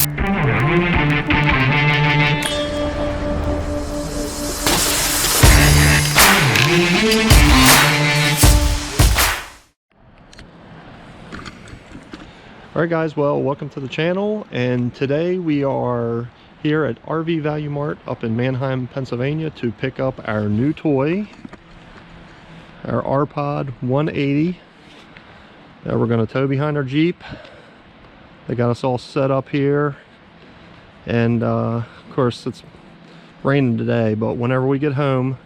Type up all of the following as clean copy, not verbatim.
Alright guys, well, welcome to the channel, and today we are here at RV Value Mart up in Manheim, Pennsylvania to pick up our new toy, our R-Pod 180 that we're going to tow behind our Jeep. They got us all set up here, and of course it's raining today, but whenever we get home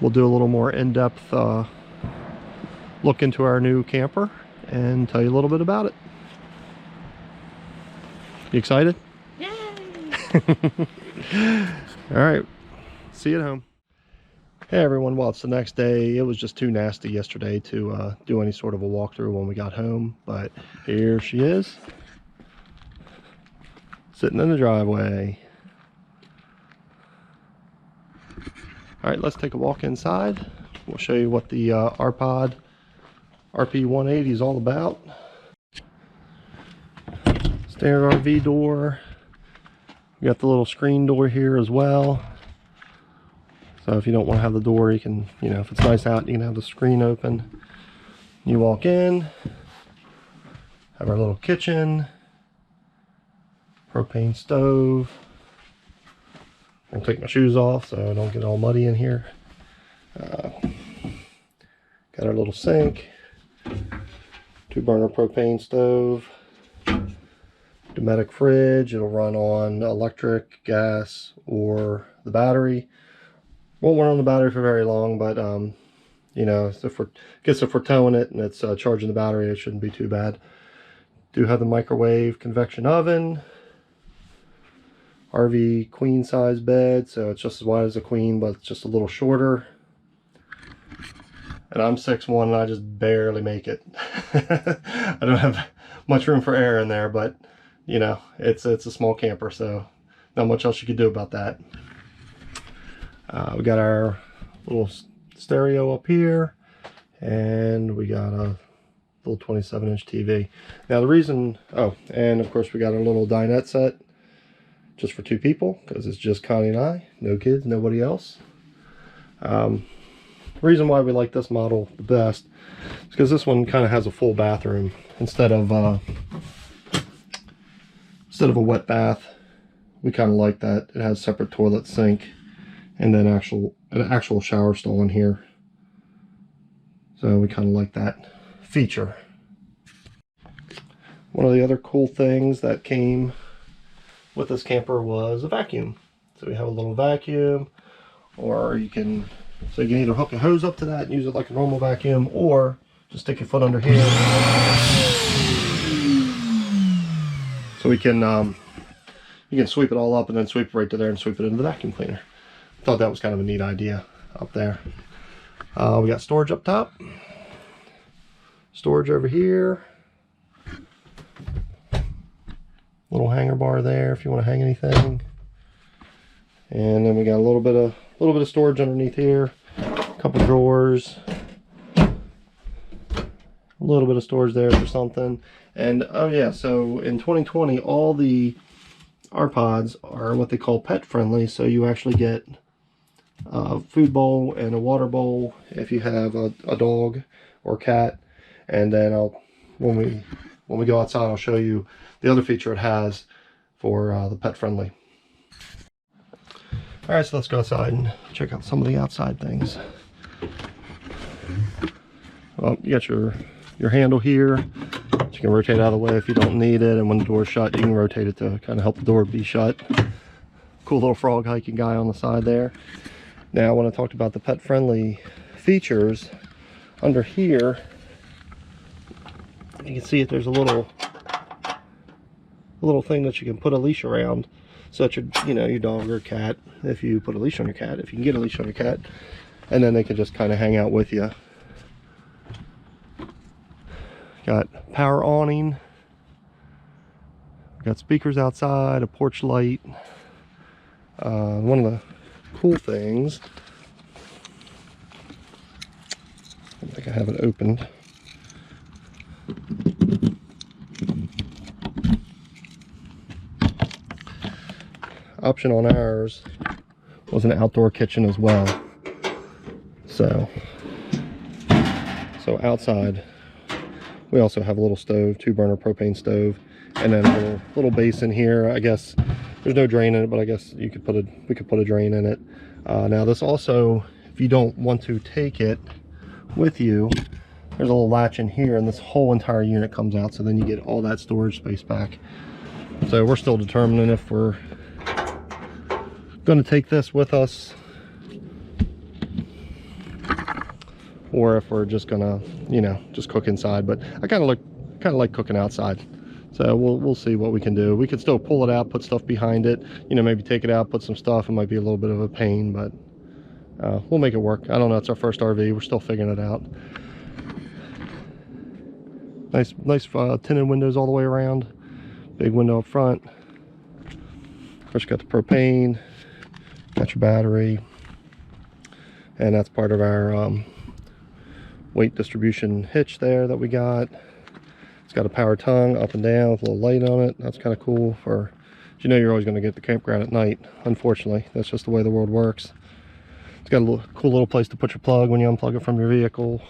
we'll do a little more in-depth look into our new camper and tell you a little bit about it. You excited? Yay! All right, see you at home. Hey everyone, well, it's the next day. It was just too nasty yesterday to do any sort of a walkthrough when we got home, but here she is, sitting in the driveway. All right, let's take a walk inside. We'll show you what the R-Pod RP180 is all about. Standard RV door. We got the little screen door here as well. So if you don't want to have the door, you can, you know, if it's nice out, you can have the screen open. You walk in, have our little kitchen, propane stove. I'll take my shoes off so I don't get all muddy in here. Got our little sink, 2-burner propane stove. Dometic fridge. It'll run on electric, gas, or the battery. Won't run on the battery for very long, but you know, if we're towing it and it's charging the battery, it shouldn't be too bad. Do have the microwave convection oven. RV queen size bed, so it's just as wide as a queen, but it's just a little shorter. And I'm 6'1", and I just barely make it. I don't have much room for air in there, but you know, it's a small camper, so not much else you could do about that. We got our little stereo up here, and we got a little 27-inch TV. Now the reason, oh, and of course we got our little dinette set just for 2 people, because it's just Connie and I, no kids, nobody else. The reason why we like this model the best is because this one kind of has a full bathroom instead of a wet bath. We kind of like that. It has separate toilet, sink, and then an actual shower stall in here. So we kind of like that feature. One of the other cool things that came with this camper was a vacuum. So we have a little vacuum, or you can either hook a hose up to that and use it like a normal vacuum, or just stick your foot under here. So we can, you can sweep it all up and then sweep it right to there and sweep it into the vacuum cleaner. Thought that was kind of a neat idea up there. We got storage up top, storage over here, little hanger bar there if you want to hang anything, and then we got a little bit of storage underneath here, a couple drawers, a little bit of storage there for something. And oh yeah, so in 2020 all the R-Pods are what they call pet friendly, so you actually get a food bowl and a water bowl if you have a dog or cat. And then when we go outside, I'll show you the other feature it has for the pet friendly. All right, so let's go outside and check out some of the outside things. Well, you got your handle here. You can rotate out of the way if you don't need it, and when the door's shut, you can rotate it to kind of help the door be shut. Cool little frog hiking guy on the side there. Now, when I talked about the pet-friendly features, under here, you can see it. There's a little thing that you can put a leash around, so that your dog or cat, if you put a leash on your cat, if you can get a leash on your cat, and then they can just kind of hang out with you. Got power awning, got speakers outside, a porch light. One of the cool things, I think I have it opened. option on ours was an outdoor kitchen as well. So outside we also have a little stove, 2-burner propane stove, and then a little basin here. I guess there's no drain in it, but I guess we could put a drain in it. Now this also, if you don't want to take it with you, there's a little latch in here, and this whole entire unit comes out, so then you get all that storage space back. So we're still determining if we're going to take this with us, or if we're just gonna, you know, just cook inside. But I kind of like cooking outside, so we'll see what we can do. We could still pull it out, put stuff behind it, you know, maybe take it out, put some stuff. It might be a little bit of a pain, but we'll make it work. I don't know, it's our first RV, we're still figuring it out. Nice tinted windows all the way around, big window up front. Of course, you got the propane, got your battery, and that's part of our weight distribution hitch there that we got. It's got a power tongue up and down with a little light on it. That's kind of cool for, you know, you're always going to get the campground at night. Unfortunately, that's just the way the world works. It's got a cool little place to put your plug when you unplug it from your vehicle.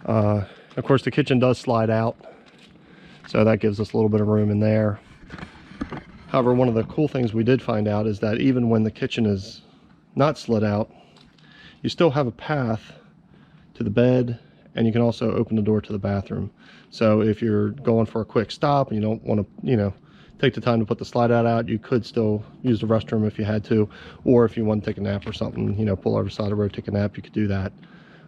Of course, the kitchen does slide out, so that gives us a little bit of room in there. However, one of the cool things we did find out is that even when the kitchen is not slid out, you still have a path to the bed, and you can also open the door to the bathroom. So if you're going for a quick stop and you don't want to, you know, take the time to put the slide out, you could still use the restroom if you had to, or if you want to take a nap or something, you know, pull over the side of the road, take a nap, you could do that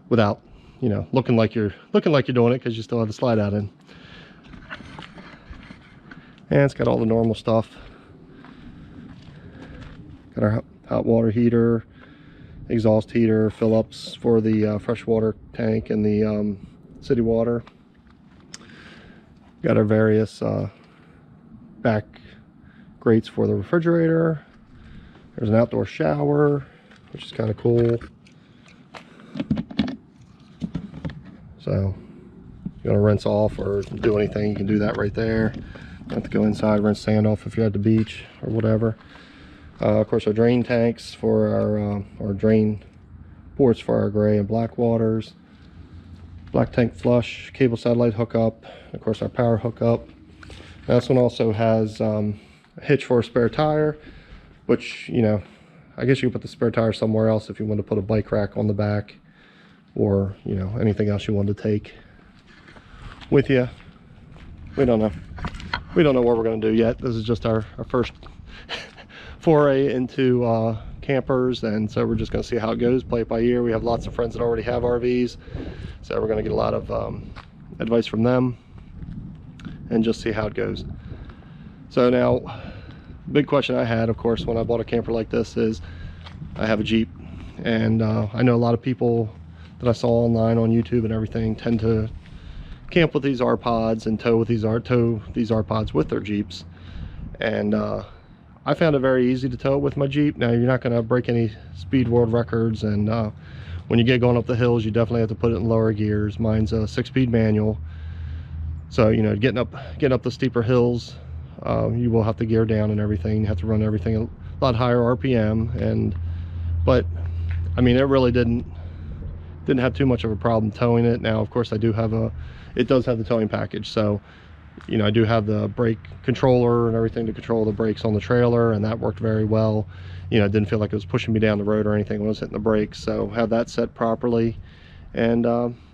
without, you know, looking like you're doing it, because you still have the slide out in. And it's got all the normal stuff. Got our hot water heater, exhaust heater, fill-ups for the freshwater tank and the city water. Got our various back grates for the refrigerator. There's an outdoor shower, which is kind of cool. So if you want to rinse off or do anything, you can do that right there. You have to go inside, rinse sand off if you're at the beach or whatever. Of course, our drain tanks for our drain ports for our gray and black waters. Black tank flush, cable satellite hookup. Of course, our power hookup. Now, this one also has a hitch for a spare tire, which, you know, I guess you could put the spare tire somewhere else if you want to put a bike rack on the back, or, you know, anything else you wanted to take with you. We don't know. We don't know what we're going to do yet. This is just our first foray into campers, and so we're just going to see how it goes, play it by ear. We have lots of friends that already have RVs, so we're going to get a lot of advice from them and just see how it goes. So now, big question I had, of course, when I bought a camper like this is, I have a Jeep, and I know a lot of people that I saw online on YouTube and everything tend to camp with these R-Pods and tow these R-Pods with their Jeeps, and I found it very easy to tow with my Jeep. Now, you're not going to break any speed world records, and when you get going up the hills, you definitely have to put it in lower gears. Mine's a 6-speed manual, so, you know, getting up the steeper hills, you will have to gear down and everything. You have to run everything a lot higher RPM, but I mean, it really didn't have too much of a problem towing it. Now, of course, it does have the towing package, so, you know, I do have the brake controller and everything to control the brakes on the trailer, and that worked very well. You know, it didn't feel like it was pushing me down the road or anything when I was hitting the brakes, so have that set properly. And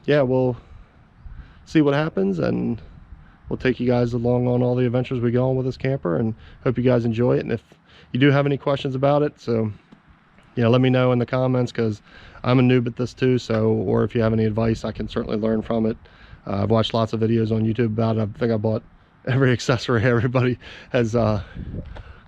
yeah, we'll see what happens, and we'll take you guys along on all the adventures we go on with this camper, and hope you guys enjoy it. And if you do have any questions about it, so, you know, let me know in the comments, because I'm a noob at this too, so, or if you have any advice, I can certainly learn from it. I've watched lots of videos on YouTube about it. I think I bought every accessory everybody has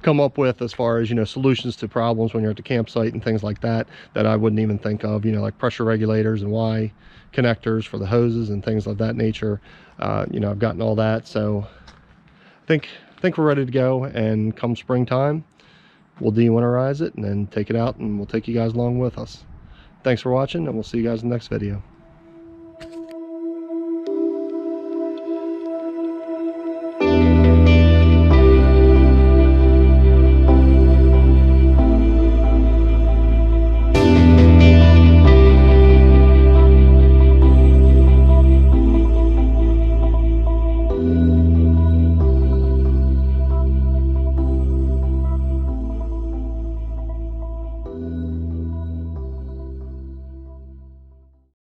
come up with, as far as, you know, solutions to problems when you're at the campsite and things like that I wouldn't even think of, you know, like pressure regulators and Y connectors for the hoses and things of that nature. You know, I've gotten all that, so I think we're ready to go, and come springtime, we'll de-winterize it and then take it out, and we'll take you guys along with us. Thanks for watching, and we'll see you guys in the next video.